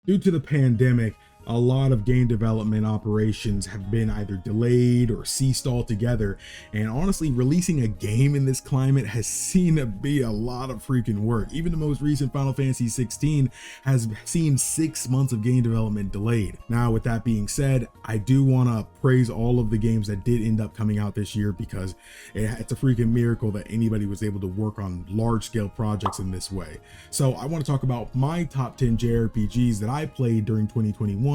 Due to the pandemic, a lot of game development operations have been either delayed or ceased altogether, and honestly, releasing a game in this climate has seen to be a lot of freaking work. Even the most recent Final Fantasy 16 has seen 6 months of game development delayed. Now, with that being said, I do want to praise all of the games that did end up coming out this year, because it's a freaking miracle that anybody was able to work on large-scale projects in this way. So I want to talk about my top 10 JRPGs that I played during 2021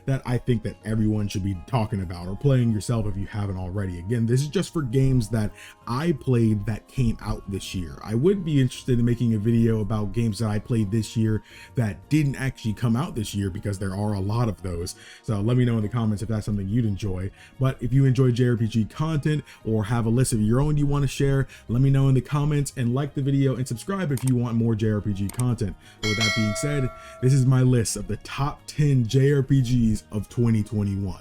that I think that everyone should be talking about or playing yourself if you haven't already. Again, this is just for games that I played that came out this year. I would be interested in making a video about games that I played this year that didn't actually come out this year, because there are a lot of those. So let me know in the comments if that's something you'd enjoy. But if you enjoy JRPG content or have a list of your own you want to share, let me know in the comments, and like the video and subscribe if you want more JRPG content. But with that being said, this is my list of the top 10 JRPGs of 2021.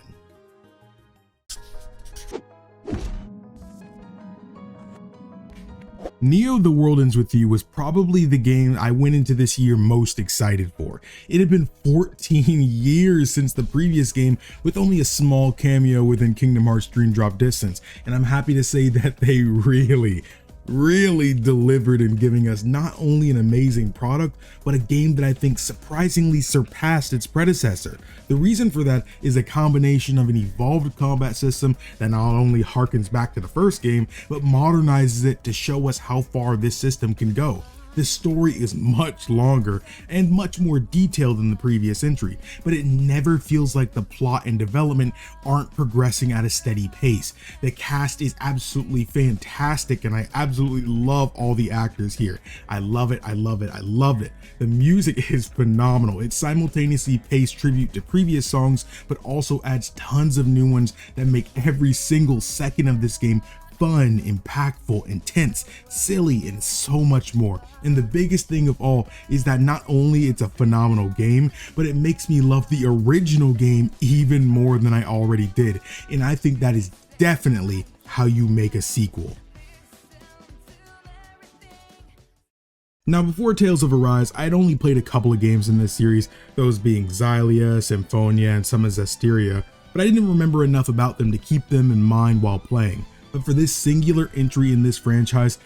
Neo: The World Ends With You was probably the game I went into this year most excited for. It had been 14 years since the previous game, with only a small cameo within Kingdom Hearts Dream Drop Distance, and I'm happy to say that they really delivered in giving us not only an amazing product, but a game that I think surprisingly surpassed its predecessor. The reason for that is a combination of an evolved combat system that not only harkens back to the first game, but modernizes it to show us how far this system can go. The story is much longer and much more detailed than the previous entry, but it never feels like the plot and development aren't progressing at a steady pace. The cast is absolutely fantastic, and I absolutely love all the actors here. I love it, I love it, I loved it. The music is phenomenal. It simultaneously pays tribute to previous songs, but also adds tons of new ones that make every single second of this game fun, impactful, intense, silly, and so much more. And the biggest thing of all is that not only it's a phenomenal game, but it makes me love the original game even more than I already did. And I think that is definitely how you make a sequel. Now, before Tales of Arise, I had only played a couple of games in this series, those being Xylia, Symphonia, and some of Zestiria, but I didn't remember enough about them to keep them in mind while playing. But for this singular entry in this franchise,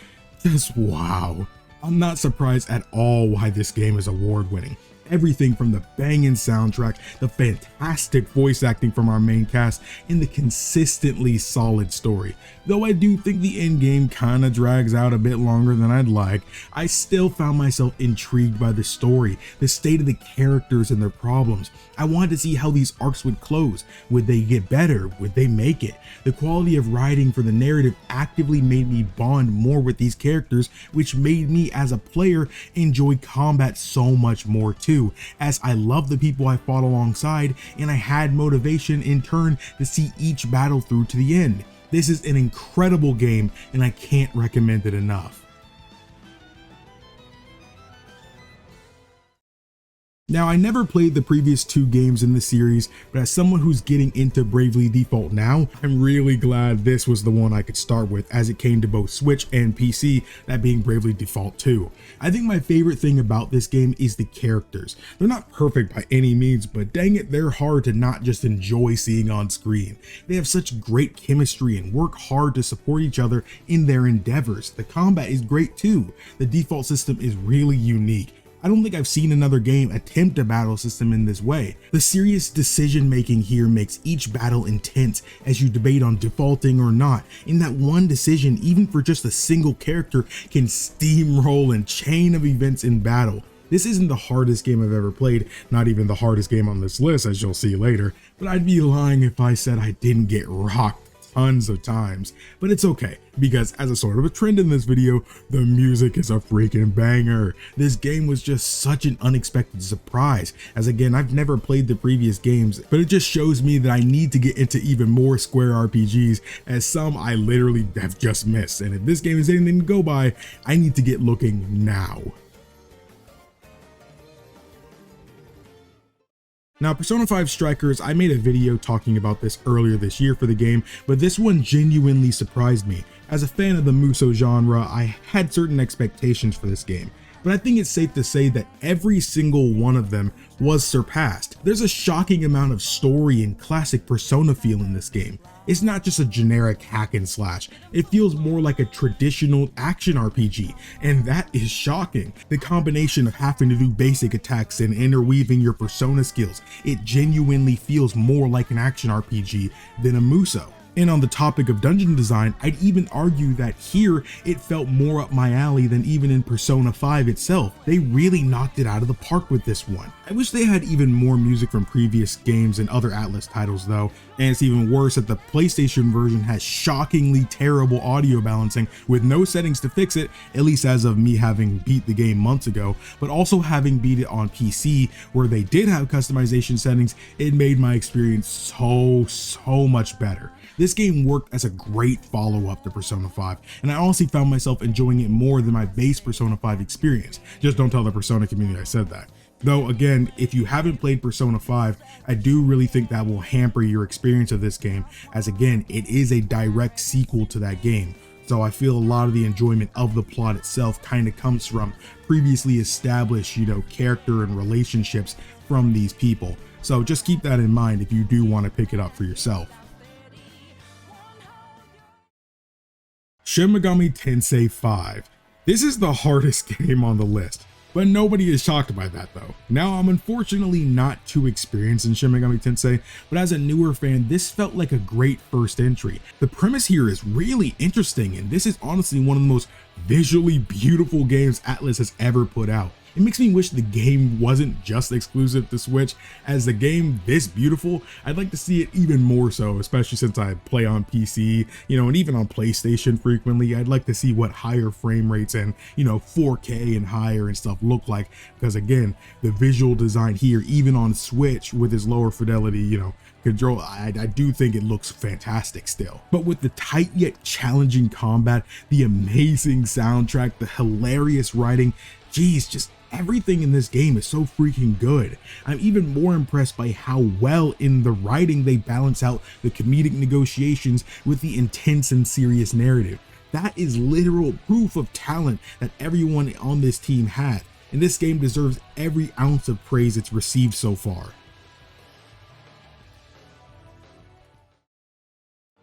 just wow. I'm not surprised at all why this game is award-winning. Everything from the banging soundtrack, the fantastic voice acting from our main cast, and the consistently solid story. Though I do think the end game kinda drags out a bit longer than I'd like, I still found myself intrigued by the story, the state of the characters and their problems. I wanted to see how these arcs would close. Would they get better? Would they make it? The quality of writing for the narrative actively made me bond more with these characters, which made me as a player enjoy combat so much more too, as I love the people I fought alongside, and I had motivation in turn to see each battle through to the end. This is an incredible game, and I can't recommend it enough. Now, I never played the previous 2 games in the series, but as someone who's getting into Bravely Default now, I'm really glad this was the one I could start with, as it came to both Switch and PC, that being Bravely Default 2. I think my favorite thing about this game is the characters. They're not perfect by any means, but dang it, they're hard to not just enjoy seeing on screen. They have such great chemistry and work hard to support each other in their endeavors. The combat is great too. The default system is really unique. I don't think I've seen another game attempt a battle system in this way. The serious decision making here makes each battle intense as you debate on defaulting or not, and that one decision, even for just a single character, can steamroll a chain of events in battle. This isn't the hardest game I've ever played, not even the hardest game on this list, as you'll see later, but I'd be lying if I said I didn't get rocked tons of times. But it's okay, because as a sort of a trend in this video, the music is a freaking banger. This game was just such an unexpected surprise, as again, I've never played the previous games, but it just shows me that I need to get into even more Square RPGs, as some I literally have just missed, and if this game is anything to go by, I need to get looking now. Now, Persona 5 Strikers, I made a video talking about this earlier this year for the game, but this one genuinely surprised me. As a fan of the Musou genre, I had certain expectations for this game. but I think it's safe to say that every single one of them was surpassed. There's a shocking amount of story and classic Persona feel in this game. It's not just a generic hack and slash, it feels more like a traditional action RPG, and that is shocking. The combination of having to do basic attacks and interweaving your Persona skills, it genuinely feels more like an action RPG than a Muso. And on the topic of dungeon design, I'd even argue that here it felt more up my alley than even in Persona 5 itself. They really knocked it out of the park with this one. I wish they had even more music from previous games and other Atlus titles though, and it's even worse that the PlayStation version has shockingly terrible audio balancing with no settings to fix it, at least as of me having beat the game months ago, but also having beat it on PC where they did have customization settings. It made my experience so much better. This game worked as a great follow-up to Persona 5, and I honestly found myself enjoying it more than my base Persona 5 experience. Just don't tell the Persona community I said that. Though again, if you haven't played Persona 5, I do really think that will hamper your experience of this game, as again, it is a direct sequel to that game. So I feel a lot of the enjoyment of the plot itself kind of comes from previously established, character and relationships from these people. So just keep that in mind if you do want to pick it up for yourself. Shin Megami Tensei 5. This is the hardest game on the list, but nobody is shocked by that though. Now, I'm unfortunately not too experienced in Shin Megami Tensei, but as a newer fan, this felt like a great first entry. The premise here is really interesting, and this is honestly one of the most visually beautiful games Atlus has ever put out. It makes me wish the game wasn't just exclusive to Switch. As the game this beautiful, I'd like to see it even more so, especially since I play on PC, and even on PlayStation frequently. I'd like to see what higher frame rates and, 4K and higher and stuff look like, because again, the visual design here, even on Switch with its lower fidelity, control, I do think it looks fantastic still. But with the tight yet challenging combat, the amazing soundtrack, the hilarious writing, geez, just everything in this game is so freaking good. I'm even more impressed by how well in the writing they balance out the comedic negotiations with the intense and serious narrative. That is literal proof of talent that everyone on this team had, and this game deserves every ounce of praise it's received so far.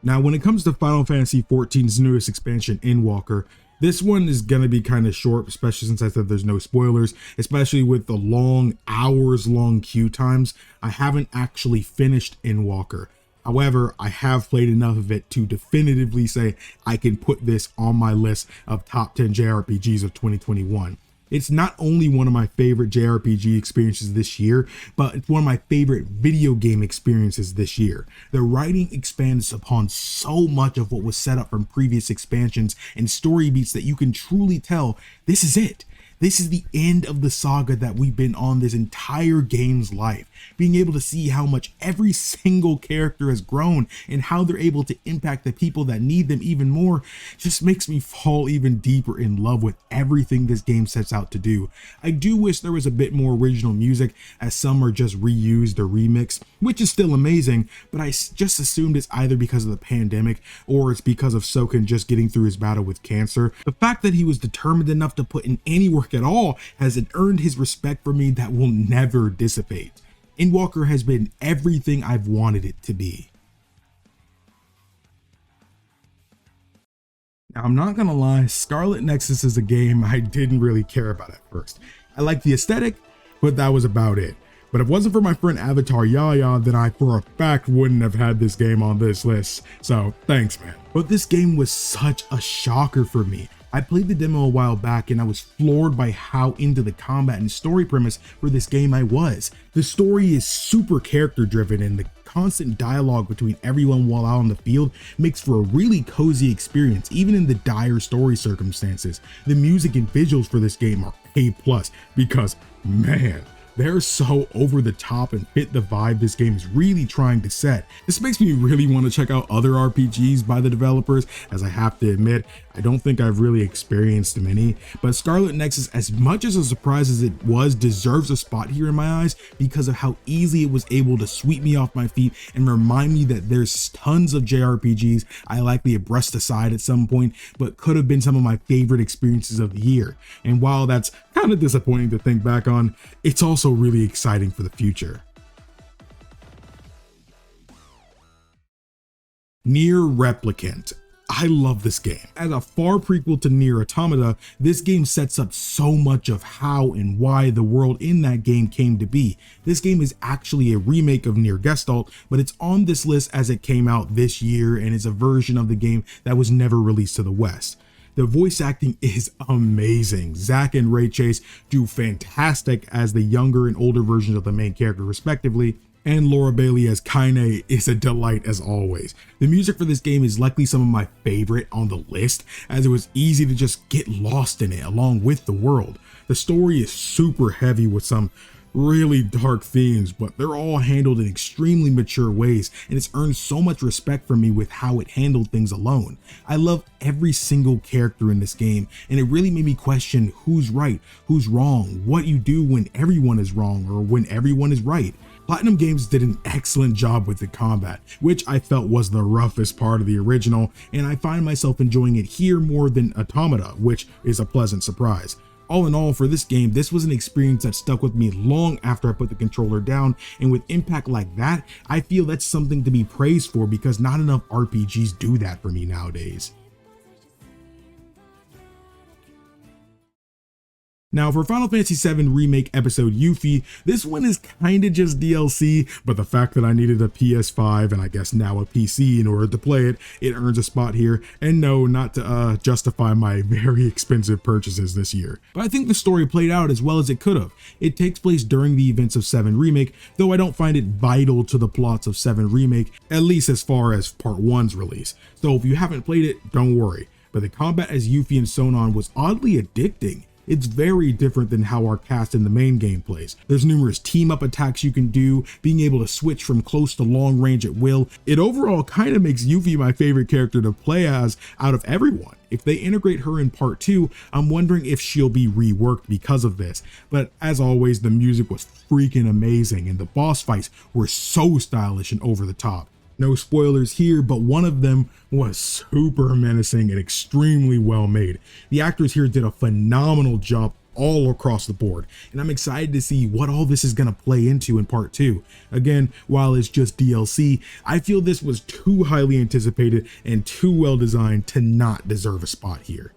Now, when it comes to Final Fantasy XIV's newest expansion, Inwalker, this one is going to be kind of short, especially since I said there's no spoilers, especially with the long, hours-long queue times. I haven't actually finished Inwalker. However, I have played enough of it to definitively say I can put this on my list of top 10 JRPGs of 2021. It's not only one of my favorite JRPG experiences this year, but it's one of my favorite video game experiences this year. The writing expands upon so much of what was set up from previous expansions and story beats that you can truly tell this is it. This is the end of the saga that we've been on this entire game's life. Being able to see how much every single character has grown and how they're able to impact the people that need them even more just makes me fall even deeper in love with everything this game sets out to do. I do wish there was a bit more original music, as some are just reused or remixed, which is still amazing, but I just assumed it's either because of the pandemic or it's because of Soken just getting through his battle with cancer. The fact that he was determined enough to put in any work at all has earned his respect for me that will never dissipate. Inwalker has been everything I've wanted it to be. Now, I'm not gonna lie, Scarlet Nexus is a game I didn't really care about at first. I liked the aesthetic, but that was about it. But if it wasn't for my friend Avatar Yaya, then I for a fact wouldn't have had this game on this list. So thanks, man. But this game was such a shocker for me. I played the demo a while back and I was floored by how into the combat and story premise for this game I was. The story is super character driven, and the constant dialogue between everyone while out on the field makes for a really cozy experience, even in the dire story circumstances. The music and visuals for this game are A+, because man, they're so over the top and fit the vibe this game is really trying to set. This makes me really want to check out other RPGs by the developers, as I have to admit, I don't think I've really experienced many, but Scarlet Nexus, as much as a surprise as it was, deserves a spot here in my eyes because of how easily it was able to sweep me off my feet and remind me that there's tons of JRPGs I likely have brushed aside at some point, but could have been some of my favorite experiences of the year. And while that's kind kind of disappointing to think back on. It's also really exciting for the future. Nier Replicant. I love this game. As a far prequel to Nier Automata, this game sets up so much of how and why the world in that game came to be. This game is actually a remake of Nier Gestalt, but it's on this list as it came out this year and is a version of the game that was never released to the West. The voice acting is amazing. Zack and Ray Chase do fantastic as the younger and older versions of the main character respectively, and Laura Bailey as Kaine is a delight as always. The music for this game is likely some of my favorite on the list, as it was easy to just get lost in it along with the world. The story is super heavy with some really dark themes, but they're all handled in extremely mature ways, and it's earned so much respect from me with how it handled things alone. I love every single character in this game, and it really made me question who's right, who's wrong, what you do when everyone is wrong or when everyone is right. Platinum Games did an excellent job with the combat, which I felt was the roughest part of the original, and I find myself enjoying it here more than Automata, which is a pleasant surprise. All in all, for this game, this was an experience that stuck with me long after I put the controller down, and with impact like that, I feel that's something to be praised for because not enough RPGs do that for me nowadays. Now for Final Fantasy VII Remake Episode Yuffie, this one is kinda just DLC, but the fact that I needed a PS5 and I guess now a PC in order to play it, it earns a spot here, and no, not to justify my very expensive purchases this year. But I think the story played out as well as it could have. It takes place during the events of 7 Remake, though I don't find it vital to the plots of 7 Remake, at least as far as Part 1's release. So if you haven't played it, don't worry. But the combat as Yuffie and Sonon was oddly addicting. It's very different than how our cast in the main game plays. There's numerous team-up attacks you can do, being able to switch from close to long range at will. It overall kind of makes Yuffie my favorite character to play as out of everyone. If they integrate her in part 2, I'm wondering if she'll be reworked because of this. But as always, the music was freaking amazing and the boss fights were so stylish and over the top. No spoilers here, but one of them was super menacing and extremely well made. The actors here did a phenomenal job all across the board, and I'm excited to see what all this is going to play into in part 2. Again, while it's just DLC, I feel this was too highly anticipated and too well designed to not deserve a spot here.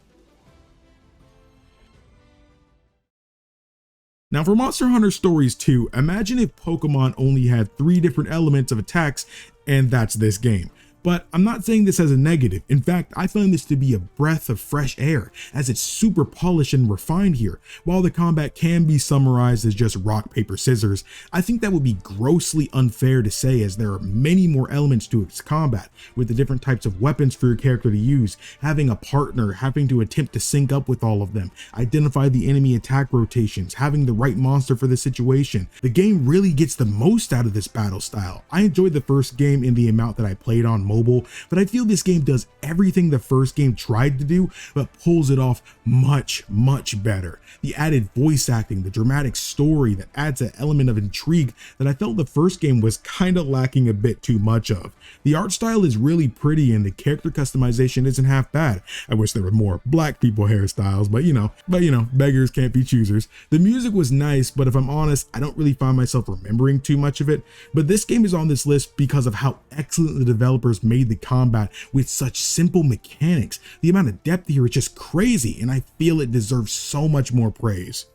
Now for Monster Hunter Stories 2, imagine if Pokemon only had 3 different elements of attacks, and that's this game. But I'm not saying this as a negative. In fact, I find this to be a breath of fresh air, as it's super polished and refined here. While the combat can be summarized as just rock, paper, scissors, I think that would be grossly unfair to say, as there are many more elements to its combat, with the different types of weapons for your character to use, having a partner, having to attempt to sync up with all of them, identify the enemy attack rotations, having the right monster for the situation. The game really gets the most out of this battle style. I enjoyed the first game in the amount that I played on mobile, but I feel this game does everything the first game tried to do, but pulls it off much better. The added voice acting, the dramatic story that adds an element of intrigue that I felt the first game was kind of lacking a bit too much of. The art style is really pretty and the character customization isn't half bad. I wish there were more black people hairstyles, but you know, beggars can't be choosers. The music was nice, but if I'm honest, I don't really find myself remembering too much of it. But this game is on this list because of how excellent the developers made the combat with such simple mechanics. The amount of depth here is just crazy, and I feel it deserves so much more praise.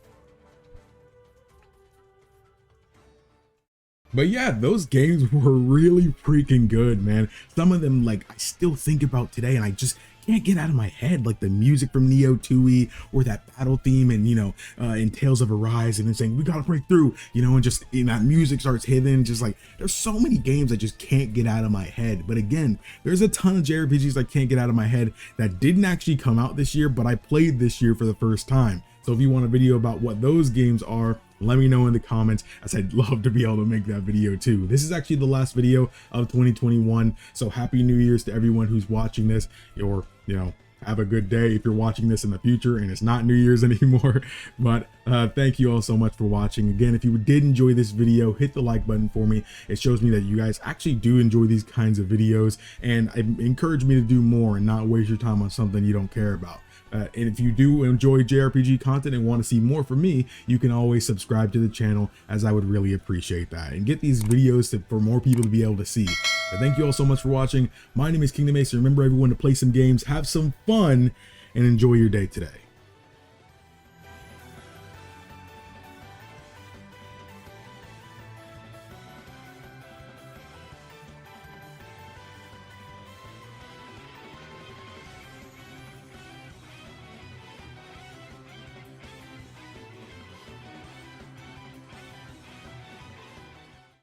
But yeah, those games were really freaking good, man. Some of them, like, I still think about today, and I just can't get out of my head, like the music from Neo 2E or that battle theme and in Tales of Arise, and then saying we gotta break through, and just that music starts hitting. Just like, there's so many games I just can't get out of my head. But again, there's a ton of JRPGs I can't get out of my head that didn't actually come out this year, but I played this year for the first time. So if you want a video about what those games are, let me know in the comments, as I'd love to be able to make that video too. This is actually the last video of 2021, so happy New Year's to everyone who's watching this, or have a good day if you're watching this in the future and it's not New Year's anymore. But thank you all so much for watching. Again, if you did enjoy this video, hit the like button for me. It shows me that you guys actually do enjoy these kinds of videos, and it encouraged me to do more and not waste your time on something you don't care about. And if you do enjoy JRPG content and want to see more from me, you can always subscribe to the channel, as I would really appreciate that, and get these videos for more people to be able to see. So thank you all so much for watching. My name is KingdomAce. Remember, everyone, to play some games, have some fun, and enjoy your day today.